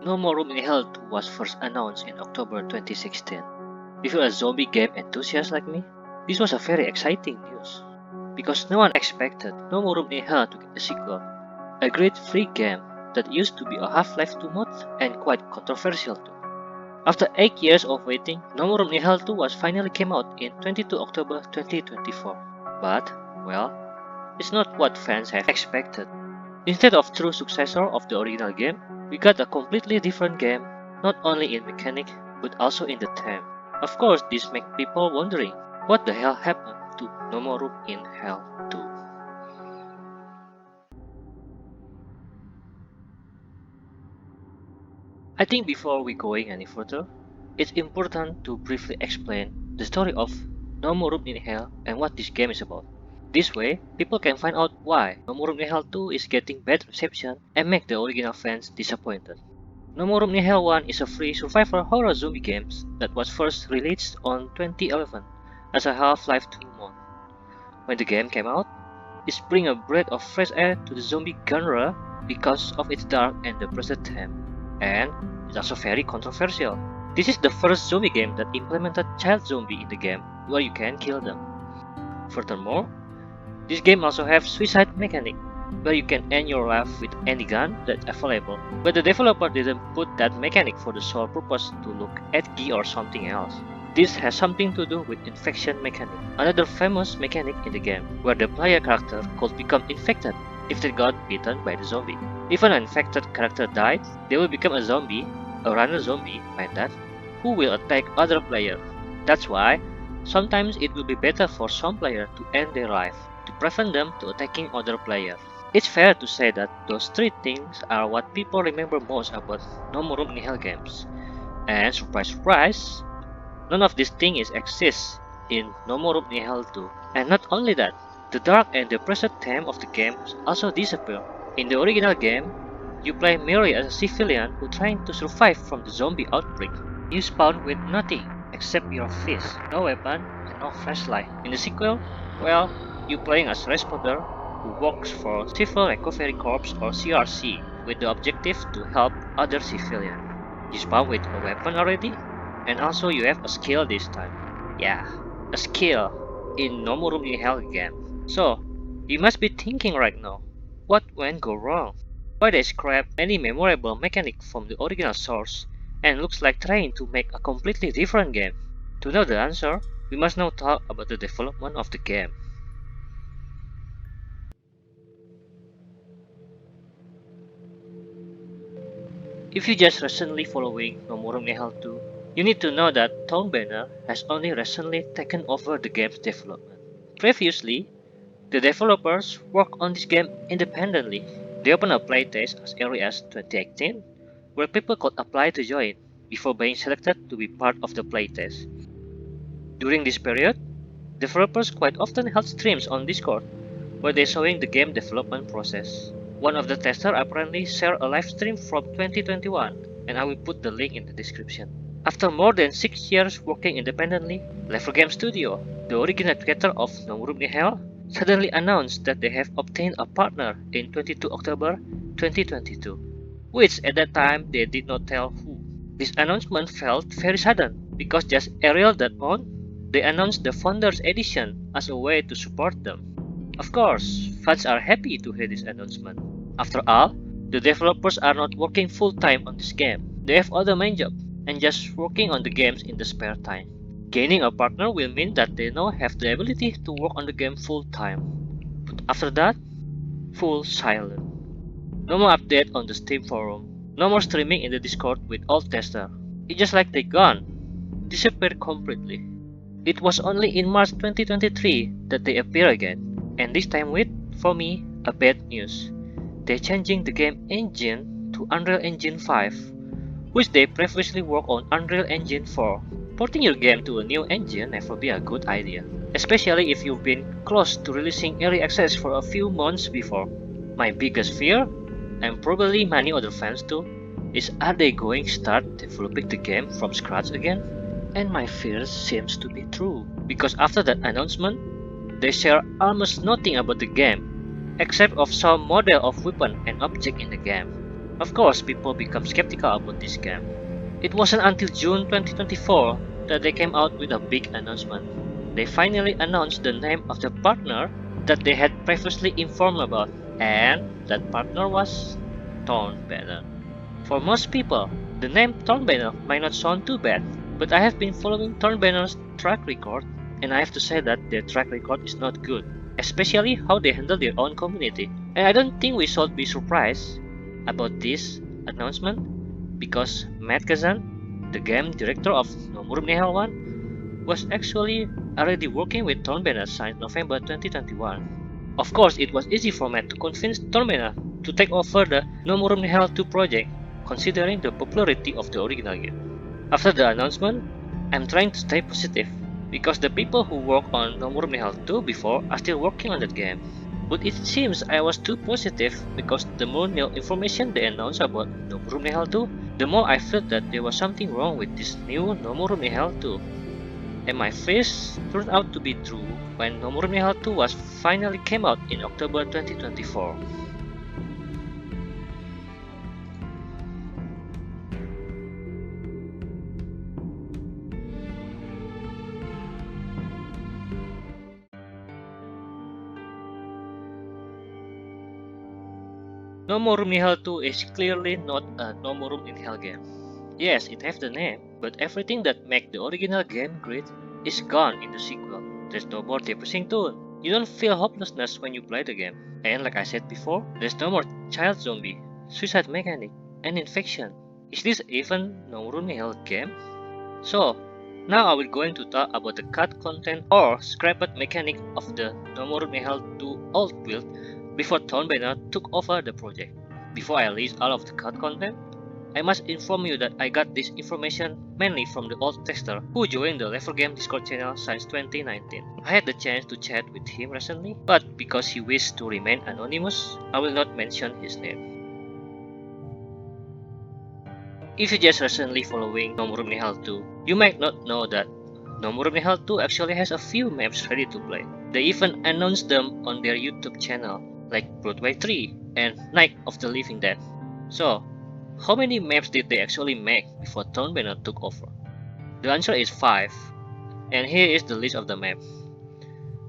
No More Room in Hell 2 was first announced in October 2016. If you're a zombie game enthusiast like me, this was a very exciting news, because no one expected No More Room in Hell to get a sequel, a great free game that used to be a Half-Life 2 mod and quite controversial too. After 8 years of waiting, No More Room in Hell 2 was finally came out in 22 October 2024. But, well, it's not what fans have expected. Instead of true successor of the original game, we got a completely different game, not only in mechanic, but also in the theme. Of course, this makes people wondering, what the hell happened to No More Room in Hell 2? I think before we going any further, it's important to briefly explain the story of No More Room in Hell and what this game is about. This way, people can find out why No More Room in Hell 2 is getting bad reception and make the original fans disappointed. No More Room in Hell 1 is a free survival horror zombie game that was first released on 2011 as a Half-Life 2 mod. When the game came out, it bring a breath of fresh air to the zombie genre because of its dark and depressed theme, and it's also very controversial. This is the first zombie game that implemented child zombie in the game where you can kill them. Furthermore, this game also has suicide mechanic, where you can end your life with any gun that's available, but the developer didn't put that mechanic for the sole purpose to look edgy or something else. This has something to do with infection mechanic, another famous mechanic in the game, where the player character could become infected if they got bitten by the zombie. If an infected character died, they will become a zombie, a runner zombie like that, who will attack other players. That's why sometimes it will be better for some players to end their life, to prevent them to attacking other players. It's fair to say that those three things are what people remember most about No More Room in Hell games. And surprise surprise, none of these things exist in No More Room in Hell 2. And not only that, the dark and depressed theme of the game also disappear. In the original game, you play merely as a civilian who trying to survive from the zombie outbreak. You spawn with nothing except your fist, no weapon, and no flashlight. In the sequel, well, you playing as responder who works for Civil Recovery Corps or CRC with the objective to help other civilians. You spawn with a weapon already, and also you have a skill this time. Yeah, a skill in No More Room in Hell game. So, you must be thinking right now, what went go wrong? Why they scrap any memorable mechanic from the original source and looks like trying to make a completely different game? To know the answer, we must now talk about the development of the game. If you just recently following No More Room in Hell 2, you need to know that Tom Banner has only recently taken over the game's development. Previously, the developers worked on this game independently. They opened a playtest as early as 2018, where people could apply to join before being selected to be part of the playtest. During this period, developers quite often held streams on Discord where they showing the game development process. One of the testers apparently shared a live stream from 2021, and I will put the link in the description. After more than 6 years working independently, Level Game Studio, the original creator of No Room in Hell, suddenly announced that they have obtained a partner in 22 October 2022, which at that time they did not tell who. This announcement felt very sudden because just Ariel.on, they announced the Founders Edition as a way to support them. Of course, fans are happy to hear this announcement. After all, the developers are not working full-time on this game. They have other main jobs and just working on the games in the spare time. Gaining a partner will mean that they now have the ability to work on the game full-time. But after that, full silence. No more update on the Steam forum. No more streaming in the Discord with all testers. It's just like they gone. Disappeared completely. It was only in March 2023 that they appear again. And this time with, for me, a bad news. They're changing the game engine to Unreal Engine 5, which they previously worked on Unreal Engine 4. Porting your game to a new engine never be a good idea, especially if you've been close to releasing early access for a few months before. My biggest fear, and probably many other fans too, is are they going to start developing the game from scratch again? And my fears seems to be true, because after that announcement, they share almost nothing about the game, except of some model of weapon and object in the game. Of course, people become skeptical about this game. It wasn't until June 2024 that they came out with a big announcement. They finally announced the name of the partner that they had previously informed about, and that partner was Thorn Banner. For most people, the name Thorn Banner might not sound too bad, but I have been following Thorn Banner's track record, and I have to say that their track record is not good, especially how they handle their own community. And I don't think we should be surprised about this announcement because Matt Kazan, the game director of No More Nihal 1, was actually already working with Thorn Banner since November 2021. Of course, it was easy for Matt to convince Thorn Banner to take over the No More Nihal 2 project, considering the popularity of the original game. After the announcement, I'm trying to stay positive because the people who worked on No More Nihal 2 before are still working on that game. But it seems I was too positive because the more new information they announced about No More Nihal 2, the more I felt that there was something wrong with this new No More Nihal 2. And my fears turned out to be true when No More Nihal 2 was finally came out in October 2024. No More Room in Hell 2 is clearly not a No More Room in Hell game. Yes, it has the name, but everything that made the original game great is gone in the sequel. There's no more depressing tone. You don't feel hopelessness when you play the game. And like I said before, there's no more child zombie, suicide mechanic, and infection. Is this even No More Room in Hell game? So, now I will going to talk about the cut content or scrapped mechanic of the No More Room in Hell 2 old build before Thorn Banner took over the project. Before I list all of the cut content, I must inform you that I got this information mainly from the old tester who joined the Level Game Discord channel since 2019. I had the chance to chat with him recently, but because he wished to remain anonymous, I will not mention his name. If you just recently following No More Room in Hell 2, you might not know that No More Room in Hell 2 actually has a few maps ready to play. They even announced them on their YouTube channel, like Broadway 3 and Night of the Living Dead. So, how many maps did they actually make before Thorn Banner took over? The answer is 5, and here is the list of the maps.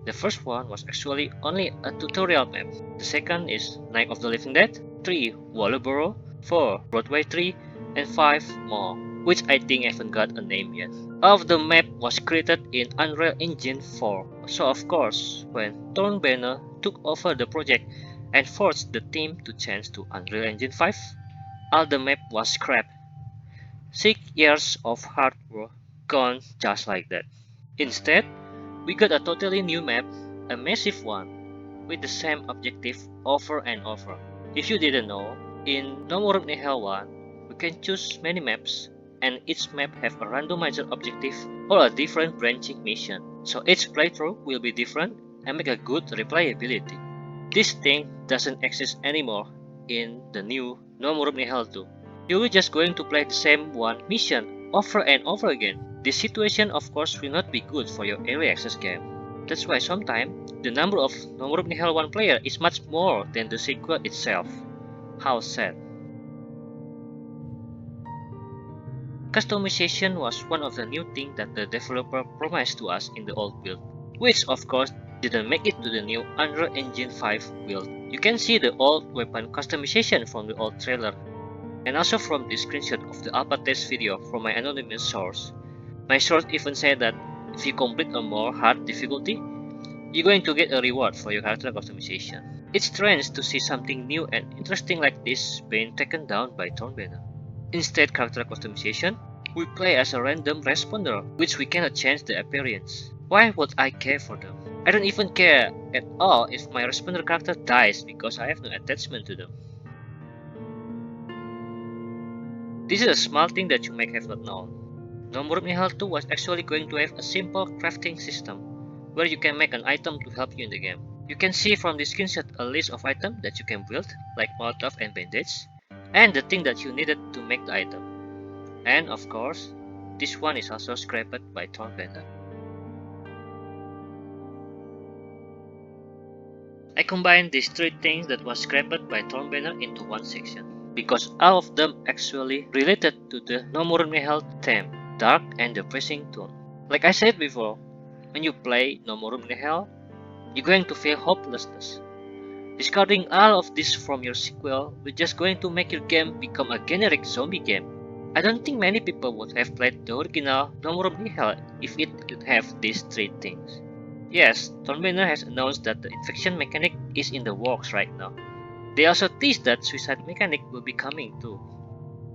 The first one was actually only a tutorial map. The second is Night of the Living Dead, 3 Wallerboro, 4 Broadway 3, and 5 more, which I think haven't got a name yet. All of the map was created in Unreal Engine 4, so of course, when Thorn Banner took over the project and forced the team to change to Unreal Engine 5, all the map was scrapped. 6 years of hard work gone just like that. Instead, we got a totally new map, a massive one, with the same objective over and over. If you didn't know, in No More Room in Hell 1, we can choose many maps, and each map have a randomizer objective or a different branching mission, so each playthrough will be different and make a good replayability. This thing doesn't exist anymore in the new No More Room in Hell 2. You're just going to play the same one mission over and over again. This situation of course will not be good for your early access game. That's why sometimes the number of No More Room in Hell 1 player is much more than the sequel itself. How sad. Customization was one of the new things that the developer promised to us in the old build, which of course didn't make it to the new Unreal Engine 5 build. You can see the old weapon customization from the old trailer, and also from the screenshot of the alpha test video from my anonymous source. My source even said that if you complete a more hard difficulty, you're going to get a reward for your character customization. It's strange to see something new and interesting like this being taken down by Thorn Banner. Instead character customization, we play as a random responder, which we cannot change the appearance. Why would I care for them? I don't even care at all if my responder character dies because I have no attachment to them. This is a small thing that you may have not known. No More Room in Hell 2 was actually going to have a simple crafting system, where you can make an item to help you in the game. You can see from the screenshot a list of items that you can build, like Molotov and Bandage, and the thing that you needed to make the item. And of course, this one is also scrapped by Thorn Banner. I combined these three things that was scrapped by Thorn Banner into one section. because all of them actually related to the No More Hell theme, dark and depressing tone. Like I said before, when you play No More Hell, you're going to feel hopelessness. Discarding all of this from your sequel will just going to make your game become a generic zombie game. I don't think many people would have played the original No More Hell if it didn't have these three things. Yes, Thornbanner has announced that the infection mechanic is in the works right now. They also teased that suicide mechanic will be coming too.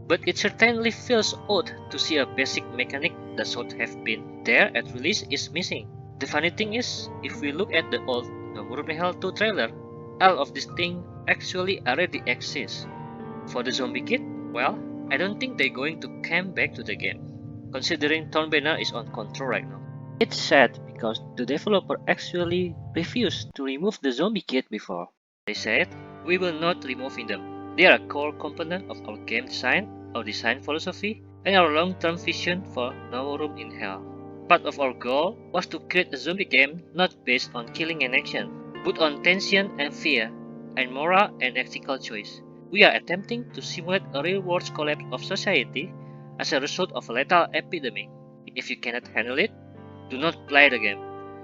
But it certainly feels odd to see a basic mechanic that should have been there at release is missing. The funny thing is, if we look at the old No More Hell 2 trailer, all of these things actually already exist. For the zombie kit, well, I don't think they're going to come back to the game, considering Thornbanner is on control right now. It's sad because the developer actually refused to remove the zombie kit before. They said, we will not removing them. They are a core component of our game design, our design philosophy, and our long-term vision for No Room in Hell. Part of our goal was to create a zombie game not based on killing and action, but on tension and fear, and moral and ethical choice. We are attempting to simulate a real-world collapse of society as a result of a lethal epidemic. If you cannot handle it, do not play the game.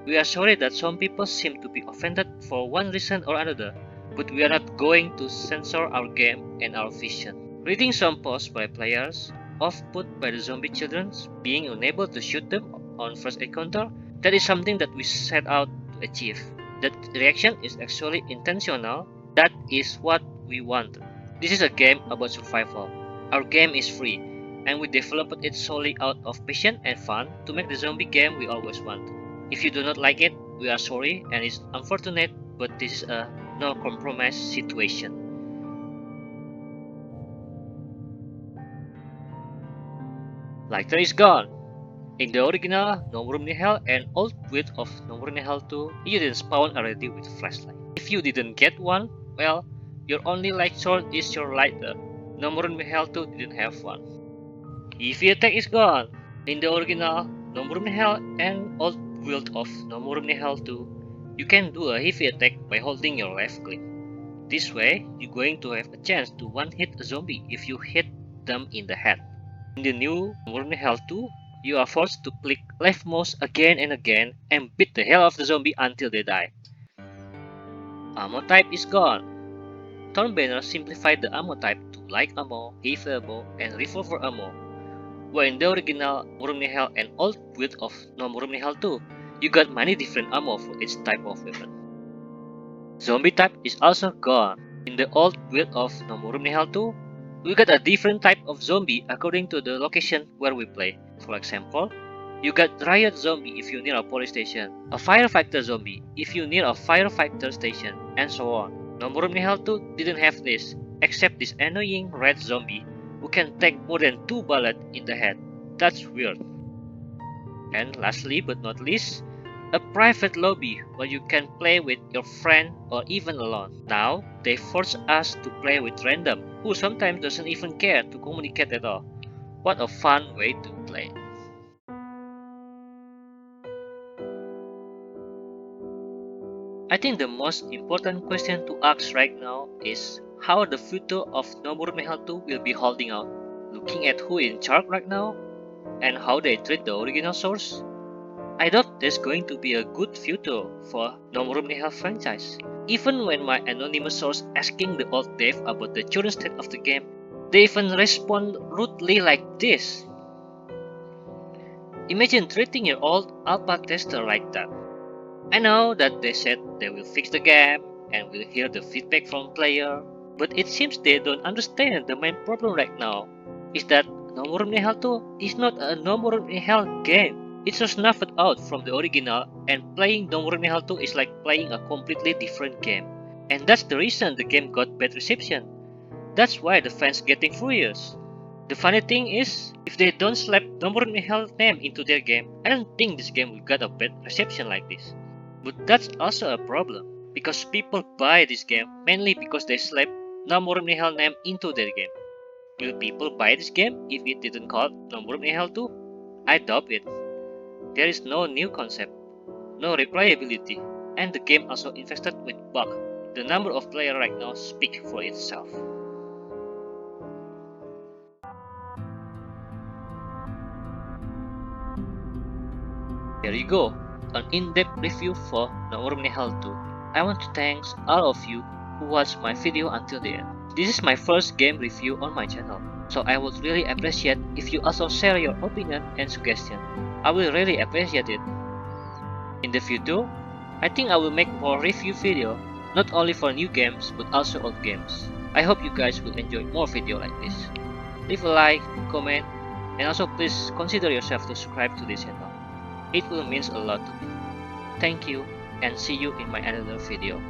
We are sorry that some people seem to be offended for one reason or another, but we are not going to censor our game and our vision. Reading some posts by players, off-put by the zombie children being unable to shoot them on first encounter, that is something that we set out to achieve. That reaction is actually intentional. That is what we want. This is a game about survival. Our game is free, and we developed it solely out of passion and fun to make the zombie game we always want. If you do not like it, we are sorry and it's unfortunate, but this is a no compromise situation. Lighter is gone. In the original No Room in Hell and old build of No Room in Hell 2, you didn't spawn already with a flashlight. If you didn't get one, well, your only light source is your lighter. No Room in Hell 2 didn't have one. EV attack is gone. In the original No Room in Hell and old build of No Room in Hell 2, you can do a heavy attack by holding your left click. This way, you're going to have a chance to one-hit a zombie if you hit them in the head. In the new No Room in Hell 2, you are forced to click left mouse again and again and beat the hell out of the zombie until they die. Ammo type is gone. Thornbanner simplified the ammo type to light ammo, heavy ammo, and revolver ammo. While in the original No Room in Hell and old build of No Room in Hell 2, you got many different ammo for each type of weapon. Zombie type is also gone. In the old build of No Room in Hell 2, we got a different type of zombie according to the location where we play. For example, you got riot zombie if you're near a police station, a firefighter zombie if you're near a firefighter station, and so on. No Room in Hell 2 didn't have this, except this annoying red zombie who can take more than 2 bullets in the head. That's weird. And lastly but not least, a private lobby where you can play with your friend or even alone. Now, they force us to play with random, who sometimes doesn't even care to communicate at all. What a fun way to play. I think the most important question to ask right now is how the future of No More Hell 2 will be holding out. Looking at who is in charge right now and how they treat the original source, I doubt there's going to be a good future for No More Hell franchise. Even when my anonymous source asking the old dev about the current state of the game, they even respond rudely like this. Imagine treating your old alpha tester like that. I know that they said they will fix the game and will hear the feedback from player, but it seems they don't understand the main problem right now is that No More Hell 2 is not a No More Hell game. It's so snuffed out from the original, and playing No More Hell 2 is like playing a completely different game. And that's the reason the game got bad reception. That's why the fans getting furious. The funny thing is, if they don't slap No More Hell name into their game, I don't think this game will get a bad reception like this. But that's also a problem, because people buy this game mainly because they slap No More Hell name into their game. Will people buy this game if it didn't call No More Hell 2? I doubt it. There is no new concept, no replayability, and the game also infested with bugs. The number of players right now speaks for itself. Here you go, an in-depth review for Nomorum Nihal 2. I want to thank all of you who watched my video until the end. This is my first game review on my channel, so I would really appreciate if you also share your opinion and suggestion. I will really appreciate it. In the future, I think I will make more review video, not only for new games but also old games. I hope you guys will enjoy more video like this. Leave a like, comment, and also please consider yourself to subscribe to this channel. It will mean a lot to me. Thank you and see you in my another video.